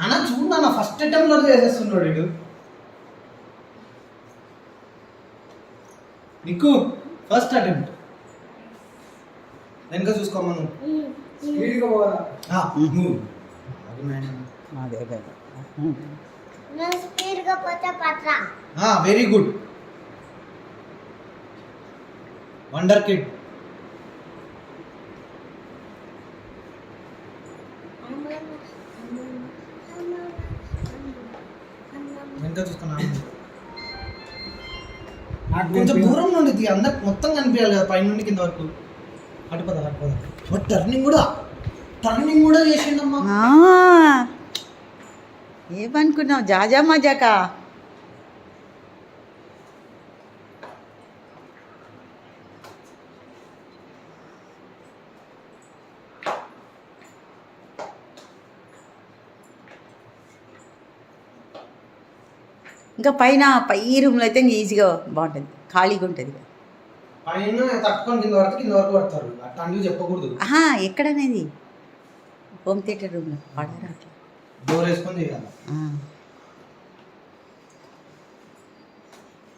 అన్న చూడు అన్న ఫస్ట్ అటెంప్ట్ లో చేసేస్తున్నాడు వీడు. నీకు ఫస్ట్ అటెంప్ట్ వెనక చూసుకోమను. స్పీడ్గా పోవాలా? Very good wonder kid. వెనక చూసుకున్నా కొంచెం దూరం నుండి అందరికి మొత్తం కనిపించాలి కదా, పైన నుండి కింద వరకు. అటుపద టర్నింగ్ కూడా చేసిండమ్మా. ఏమనుకున్నావు జాజా మజాకా? ఇంకా పై రూమ్లో అయితే ఇంకా ఈజీగా బాగుంటుంది, ఖాళీగా ఉంటుంది. పైన తక్కువ కింద వరకు పడతారు. అట్లాంటివి చెప్పకూడదు. ఎక్కడనేది హోమ్ థియేటర్ రూమ్లో పడరా అట్లా డోర్ వేసుకొని చేయాలి.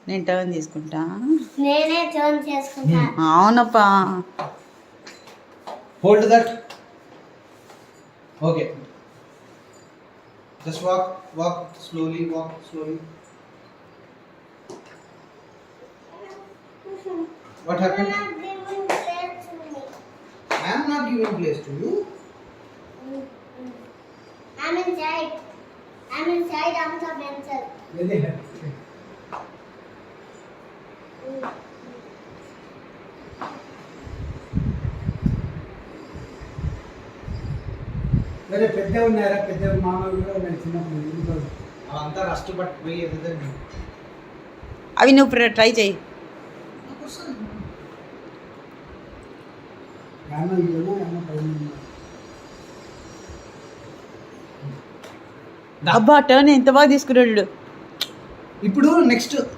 నేను టర్న్ తీసుకుంటా. నేనే టర్న్ చేసుకుంటా. అవునప్పా. Hold that. Okay just walk slowly. What happened? I am not giving place to you. I'm inside of the pencil. Very happy. మరి పెద్ద ఉన్నారా? పెద్ద మామూలు కూడా ఉన్నాయి చిన్నప్పుడు. అవంతా రస్ట్ పట్టిపోయి ఎదుగుతుంది. అవి నువ్వు ట్రై చేయి. అబ్బా టర్న్ ఎంత బాగా తీసుకున్నాడు. ఇప్పుడు నెక్స్ట్